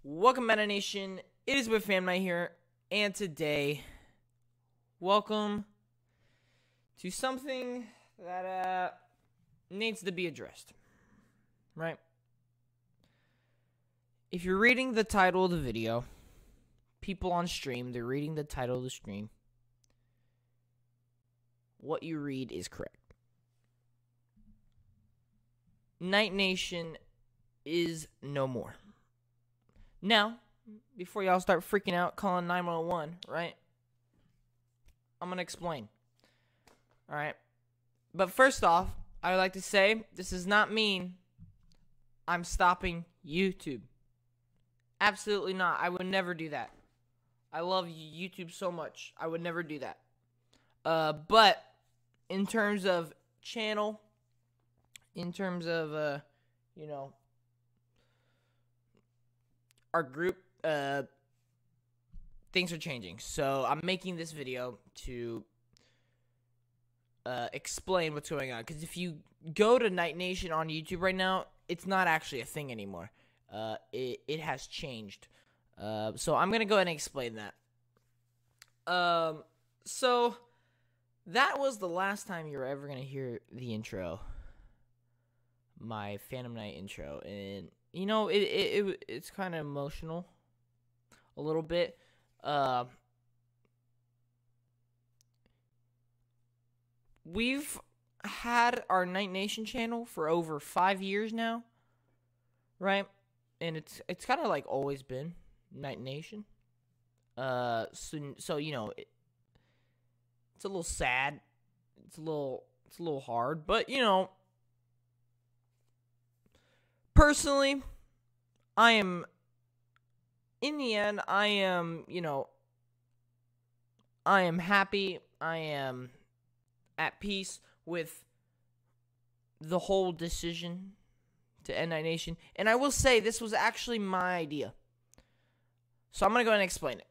Welcome, Meta Nation. It is with Fan Night here, and today, welcome to something that needs to be addressed, right? If you're reading the title of the video, people on stream, they're reading the title of the stream. What you read is correct. Night Nation is no more. Now, before y'all start freaking out calling 911, right? I'm going to explain. Alright? But first off, I would like to say, this does not mean I'm stopping YouTube. Absolutely not. I would never do that. I love YouTube so much. I would never do that. But, in terms of channel, in terms of, our group, things are changing. So I'm making this video to explain what's going on. Because if you go to Night Nation on YouTube right now, it's not actually a thing anymore. It has changed. So I'm going to go ahead and explain that. So that was the last time you were ever going to hear the intro. My Phantom Night intro. And you know, it's kind of emotional, a little bit. We've had our Night Nation channel for over 5 years now, right? And it's kind of like always been Night Nation. So you know, it's a little sad. It's a little hard, but you know. Personally, in the end, I am happy, I am at peace with the whole decision to end Night Nation. And I will say, this was actually my idea. So I'm going to go ahead and explain it.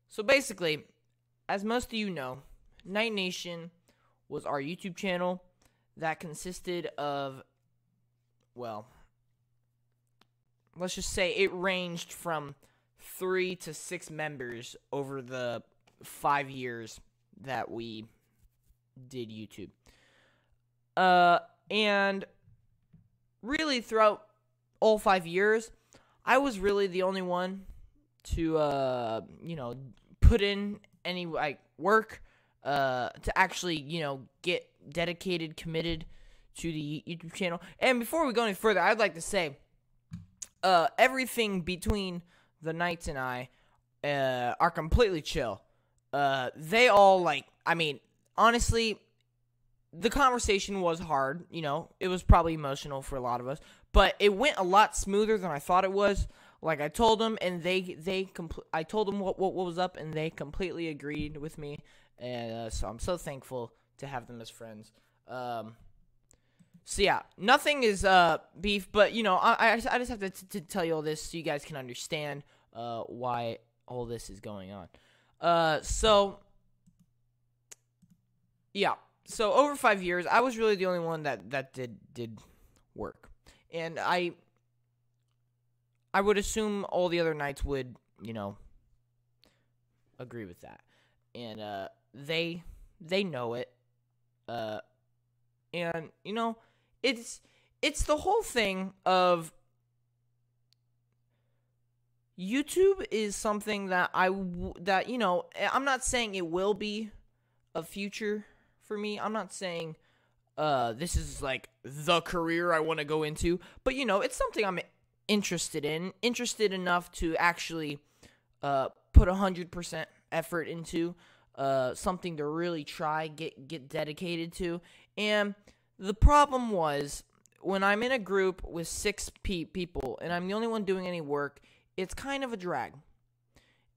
So basically, as most of you know, Night Nation was our YouTube channel that consisted of, well, let's just say it ranged from 3 to 6 members over the 5 years that we did YouTube. And really throughout all 5 years, I was really the only one to, put in any, work, to actually, get dedicated, committed to the YouTube channel. And before we go any further, I'd like to say, everything between the Knights and I are completely chill. They all, honestly, the conversation was hard, it was probably emotional for a lot of us, but it went a lot smoother than I thought it was. Like, I told them, and I told them what was up, and they completely agreed with me, and so I'm so thankful to have them as friends. So yeah, nothing is beef, but I just have to tell you all this so you guys can understand why all this is going on. So yeah, so over 5 years, I was really the only one that did work, and I would assume all the other Knights would agree with that, and they know it, and It's the whole thing of YouTube is something that I'm not saying it will be a future for me. I'm not saying this is like the career I want to go into, but it's something I'm interested enough to actually put 100% effort into, something to really try get dedicated to. And the problem was, when I'm in a group with 6 people and I'm the only one doing any work, it's kind of a drag.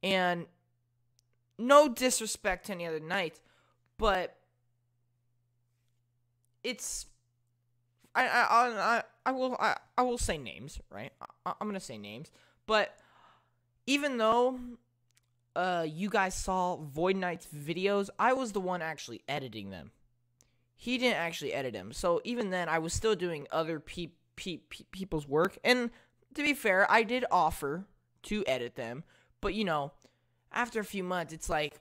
And no disrespect to any other Knights, but it's I will say names, right? I'm gonna say names, but even though you guys saw Void Knight's videos, I was the one actually editing them. He didn't actually edit them. So even then, I was still doing other people's work. And to be fair, I did offer to edit them. But, you know, after a few months, it's like,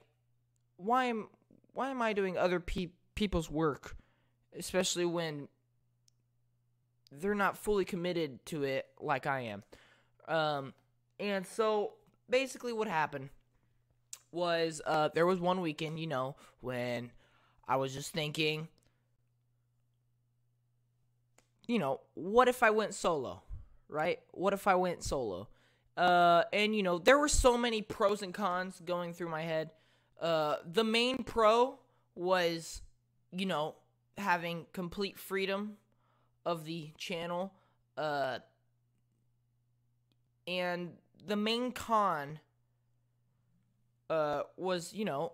why am I doing other people's work, especially when they're not fully committed to it like I am? And so basically what happened was there was one weekend, you know, when I was just thinking, you know, what if I went solo, right? What if I went solo? And, you know, there were so many pros and cons going through my head. The main pro was, you know, having complete freedom of the channel. And the main con was, you know,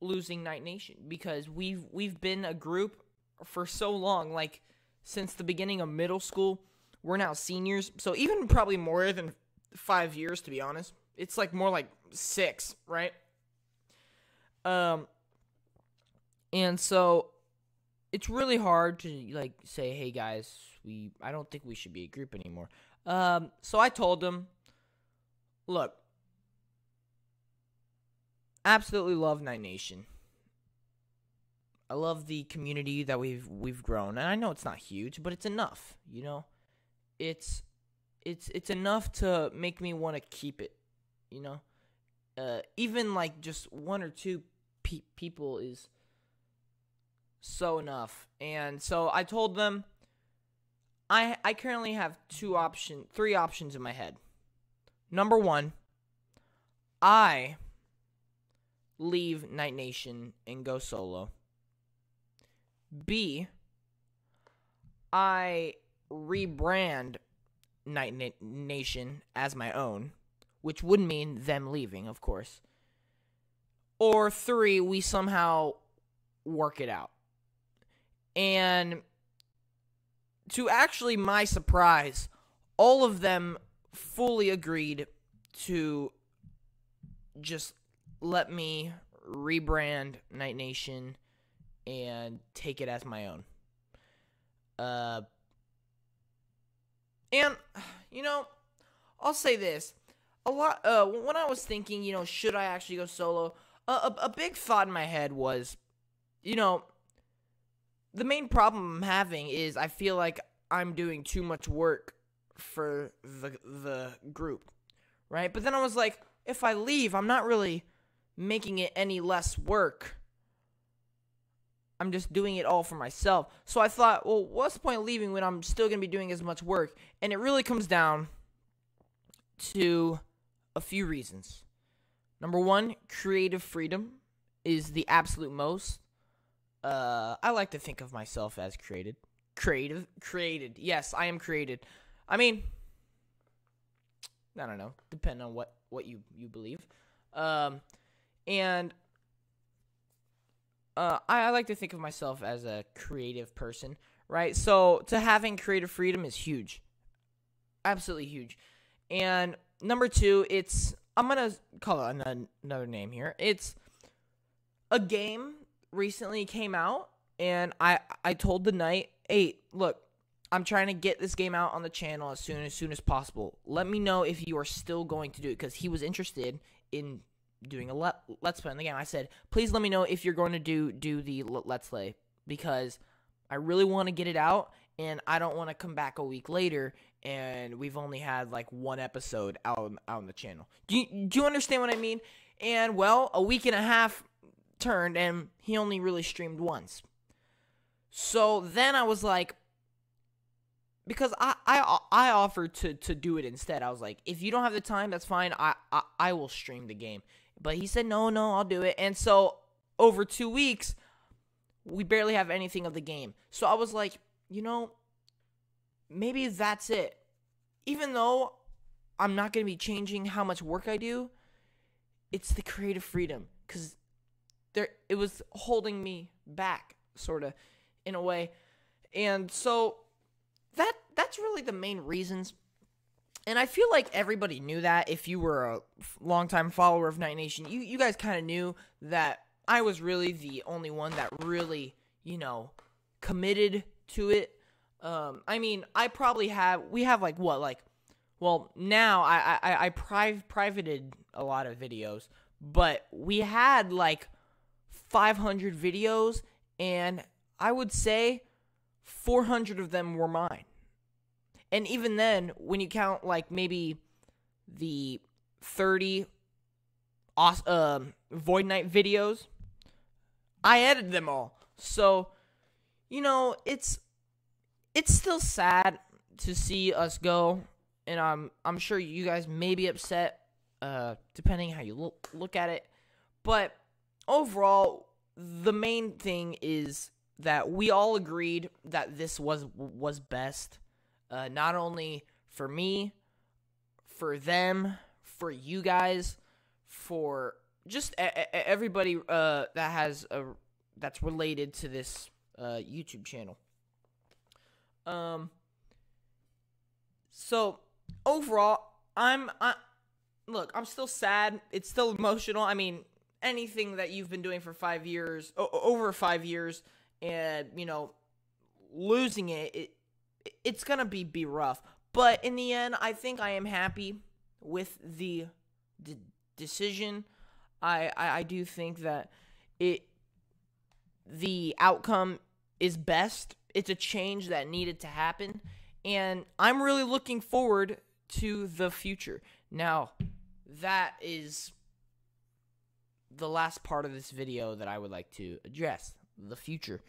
losing Night Nation, because we've been a group for so long, like since the beginning of middle school. We're now seniors, so even probably more than 5 years, to be honest. It's like more like 6, right? And so it's really hard to like say, hey guys, I don't think we should be a group anymore. So I told them, look, absolutely love Night Nation. I love the community that we've grown, and I know it's not huge, but it's enough, you know. It's enough to make me want to keep it, you know. Even like just 1 or 2 people is so enough. And so I told them I currently have 3 options in my head. Number 1, I leave Night Nation and go solo. B, I rebrand Night Nation as my own, which would mean them leaving, of course. Or 3, we somehow work it out. And to actually my surprise, all of them fully agreed to just let me rebrand Night Nation and take it as my own. And, you know, I'll say this. When I was thinking, you know, should I actually go solo, a big thought in my head was, you know, the main problem I'm having is I feel like I'm doing too much work for the group, right? But then I was like, if I leave, I'm not really making it any less work. I'm just doing it all for myself. So I thought, well, what's the point of leaving when I'm still going to be doing as much work? And it really comes down to a few reasons. Number 1, creative freedom is the absolute most. I like to think of myself as created. Yes, I am created. I mean, I don't know, depending on what you believe. And I like to think of myself as a creative person, right? So to having creative freedom is huge. Absolutely huge. And number 2, I'm going to call it another name here. It's a game recently came out, and I told the Knight, hey, look, I'm trying to get this game out on the channel as soon as possible. Let me know if you are still going to do it, because he was interested in doing a let's play on the game. I said, please let me know if you're going to do the let's play, because I really want to get it out, and I don't want to come back a week later and we've only had like 1 episode out on the channel. Do you understand what I mean? And well, a week and a half turned, and he only really streamed once. So then I was like, because I offered to do it instead. I was like, if you don't have the time, that's fine. I will stream the game. But he said, no, I'll do it. And so over 2 weeks, we barely have anything of the game. So I was like, you know, maybe that's it. Even though I'm not going to be changing how much work I do, it's the creative freedom. Because it was holding me back, sort of, in a way. And so that's really the main reasons. And I feel like everybody knew that. If you were a longtime follower of Night Nation, you guys kind of knew that I was really the only one that really, you know, committed to it. I mean, we have like Well, now I privated a lot of videos, but we had like 500 videos, and I would say 400 of them were mine. And even then, when you count like maybe the 30 Void Knight videos, I edited them all. So, you know, it's still sad to see us go, and I'm sure you guys may be upset, depending how you look at it. But overall, the main thing is that we all agreed that this was best, not only for me, for them, for you guys, for just everybody that's related to this YouTube channel. So overall, look, I'm still sad. It's still emotional. I mean, anything that you've been doing for 5 years, over 5 years, and you know, losing it's gonna be rough. But in the end, I think I am happy with the decision. I do think that the outcome is best. It's a change that needed to happen, and I'm really looking forward to the future. Now, that is the last part of this video that I would like to address, the future.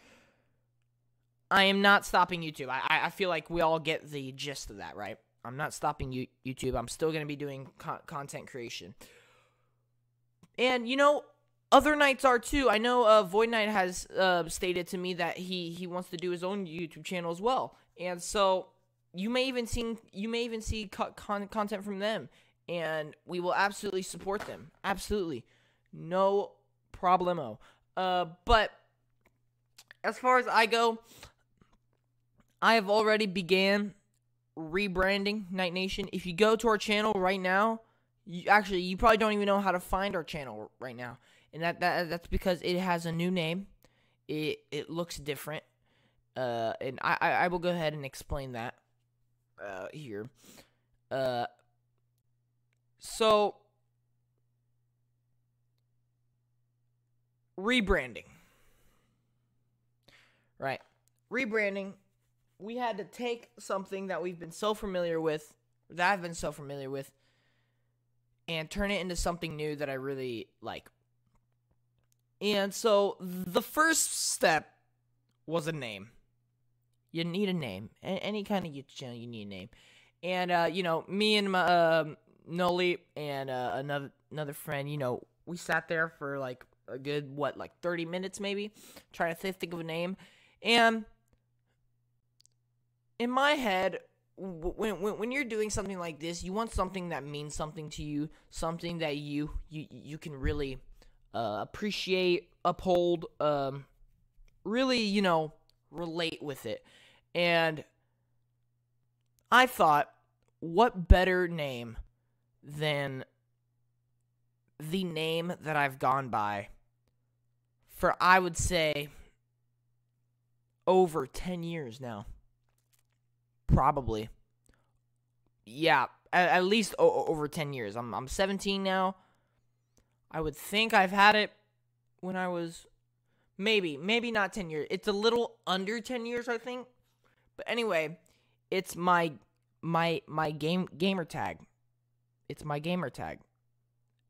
I am not stopping YouTube. I feel like we all get the gist of that, right? I'm not stopping YouTube. I'm still going to be doing content creation. And, you know, other Knights are too. I know Void Knight has stated to me that he wants to do his own YouTube channel as well. And so you may even see content from them, and we will absolutely support them. Absolutely. No problemo. But as far as I go, I have already began rebranding Knight Nation. If you go to our channel right now, you probably don't even know how to find our channel right now. And that's because it has a new name. It looks different. And I will go ahead and explain that here. So rebranding. Right. Rebranding. We had to take something that we've been so familiar with, that I've been so familiar with, and turn it into something new that I really like. And so the first step was a name. You need a name. Any kind of YouTube channel, you need a name. And, you know, me and my, Noli and another friend, you know, we sat there for like a good, 30 minutes maybe, trying to think of a name. And in my head, when you're doing something like this, you want something that means something to you, something that you can really appreciate, uphold, really, you know, relate with it. And I thought, what better name than the name that I've gone by for, I would say, over 10 years now. Probably. Yeah, at least over 10 years. I'm 17 now. I would think I've had it when I was maybe not 10 years. It's a little under 10 years, I think. But anyway, it's my gamer tag. It's my gamer tag.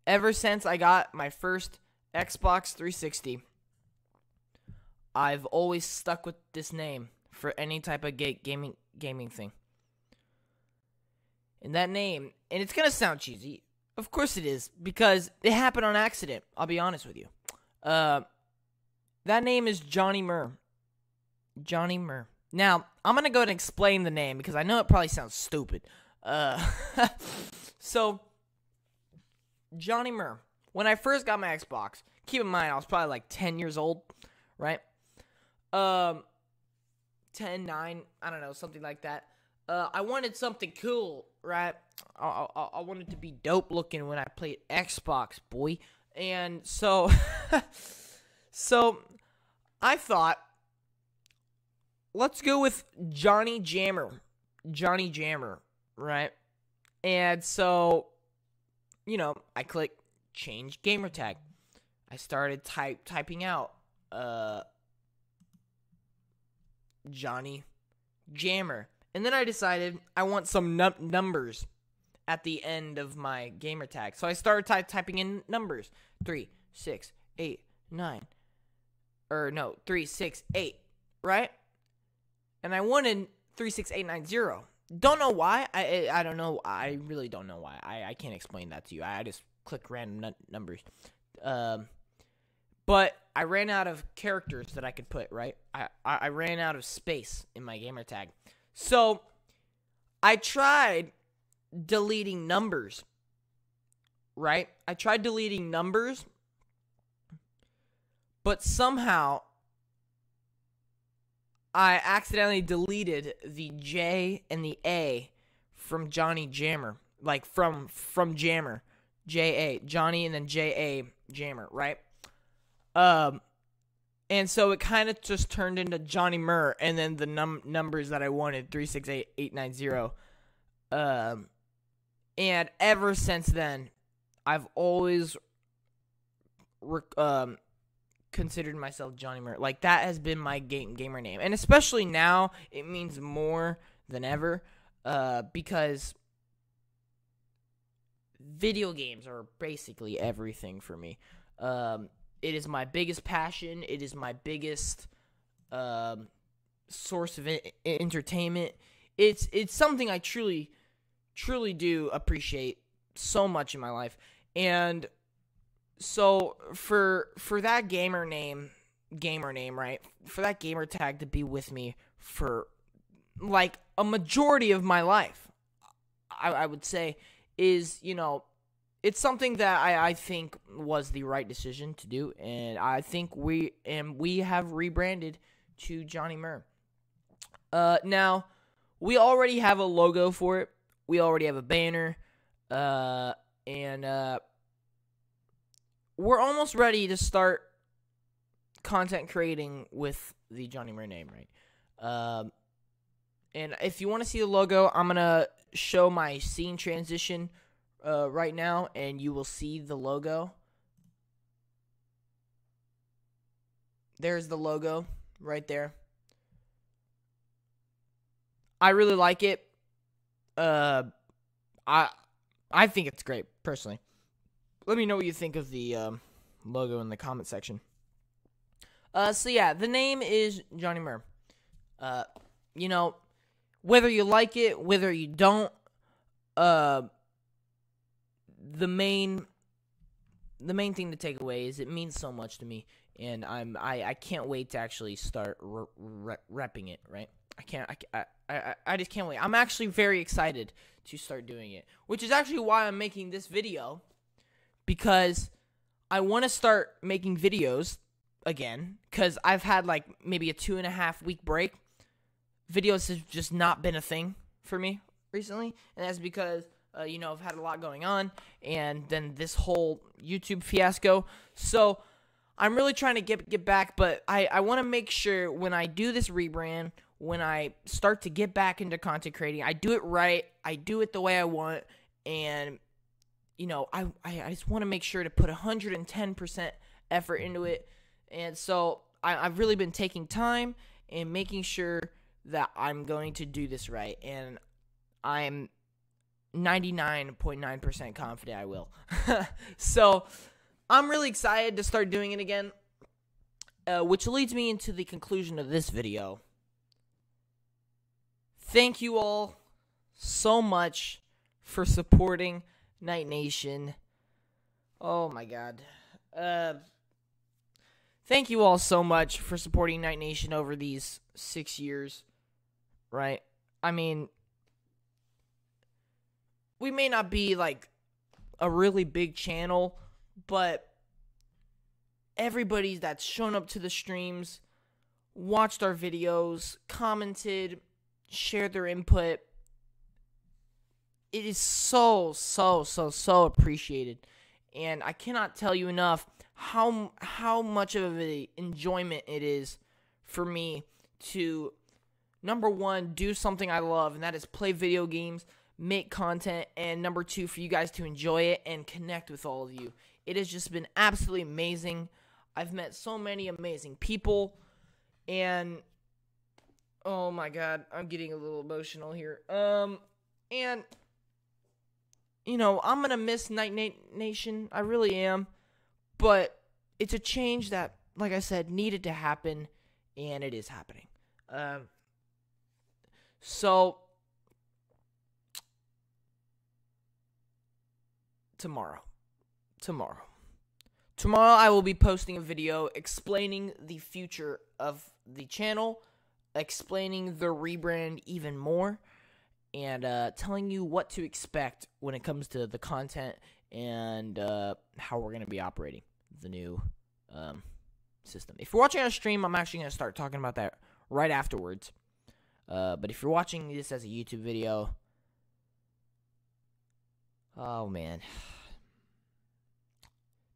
Ever since I got my first Xbox 360, I've always stuck with this name for any type of gaming thing. And that name, and it's gonna sound cheesy, of course it is, because it happened on accident, I'll be honest with you. That name is Johnny Murr. Johnny Murr. Now, I'm gonna go ahead and explain the name, because I know it probably sounds stupid. So, Johnny Murr. When I first got my Xbox, keep in mind, I was probably like 10 years old, right? 10, 9, I don't know, something like that. I wanted something cool, right? I wanted to be dope looking when I played Xbox, boy. And so, so I thought, let's go with Johnny Jammer. Johnny Jammer, right? And so, I click change gamer tag. I started typing out Johnny Jammer. And then I decided I want some numbers at the end of my gamer tag. So I started typing in numbers. 3, 6, 8, 9. 3, 6, 8, right? And I wanted 36890. Don't know why. I don't know. I really don't know why. I can't explain that to you. I just click random numbers. But I ran out of characters that I could put, right? I ran out of space in my gamer tag. So I tried deleting numbers, right? I tried deleting numbers, but somehow I accidentally deleted the J and the A from Johnny Jammer, like from Jammer, J-A, Johnny and then J-A, Jammer, right? And so it kind of just turned into Johnny Murr, and then the numbers that I wanted, 368890. And ever since then, I've always considered myself Johnny Murr. Like, that has been my gamer name. And especially now, it means more than ever, because video games are basically everything for me. It is my biggest passion. It is my biggest source of entertainment. It's something I truly do appreciate so much in my life. And so for that gamer name, right? For that gamer tag to be with me for like a majority of my life, I would say is, it's something that I think was the right decision to do, and I think we have rebranded to Johnny Murr. Now, we already have a logo for it. We already have a banner, and we're almost ready to start content creating with the Johnny Murr name, right? And if you want to see the logo, I'm gonna show my scene transition right now, and you will see the logo. There's the logo right there. I really like it. I think it's great, personally. Let me know what you think of the logo in the comment section. So yeah, the name is Johnny Murr. Whether you like it, whether you don't, the main thing to take away is it means so much to me, and I can't wait to actually start repping it, right? I just can't wait. I'm actually very excited to start doing it, which is actually why I'm making this video, because I want to start making videos again, because I've had like maybe a 2.5 week break. Videos have just not been a thing for me recently, and that's because I've had a lot going on, and then this whole YouTube fiasco. So I'm really trying to get back, but I want to make sure when I do this rebrand, when I start to get back into content creating, I do it right, I do it the way I want, and I just want to make sure to put 110% effort into it. And so I've really been taking time and making sure that I'm going to do this right, and I'm 99.9% confident I will. So I'm really excited to start doing it again, which leads me into the conclusion of this video. Thank you all so much for supporting Night Nation. Oh my god. Thank you all so much for supporting Night Nation over these 6 years, right? I mean, we may not be like a really big channel, but everybody that's shown up to the streams, watched our videos, commented, shared their input, it is so appreciated. And I cannot tell you enough how much of an enjoyment it is for me to, number one, do something I love, and that is play video games, make content, and number 2, for you guys to enjoy it and connect with all of you. It has just been absolutely amazing. I've met so many amazing people, and oh my god, I'm getting a little emotional here. And you know, I'm gonna miss Night Nation. I really am, but it's a change that, like I said, needed to happen, and it is happening. So tomorrow I will be posting a video explaining the future of the channel, explaining the rebrand even more, and telling you what to expect when it comes to the content and how we're going to be operating the new system. If you're watching on a stream, I'm actually going to start talking about that right afterwards. But if you're watching this as a YouTube video, oh man,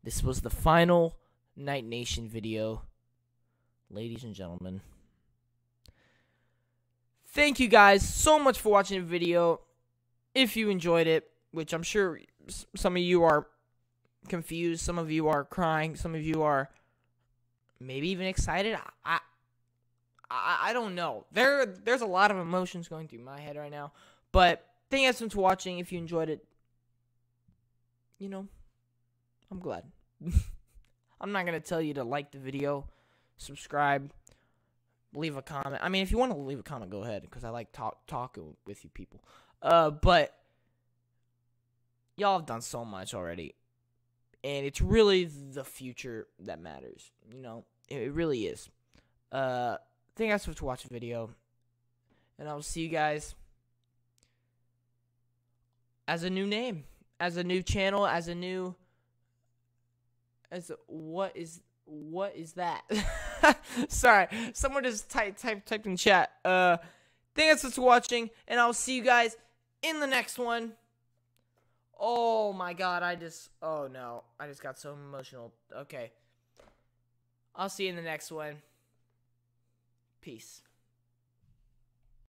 this was the final Night Nation video, ladies and gentlemen. Thank you guys so much for watching the video. If you enjoyed it, which I'm sure some of you are confused, some of you are crying, some of you are maybe even excited. I don't know. There's a lot of emotions going through my head right now. But thank you guys so much for watching. If you enjoyed it, you know, I'm glad. I'm not going to tell you to like the video, subscribe, leave a comment. I mean, if you want to leave a comment, go ahead, because I like talking with you people. But y'all have done so much already, and it's really the future that matters. You know, it really is. Thank you guys so much for watching the video, and I will see you guys as a new name, as a new channel, what is that? Sorry, someone just typed in chat. Thank you guys for watching, and I'll see you guys in the next one. Oh my god, oh no, I just got so emotional. Okay, I'll see you in the next one. Peace.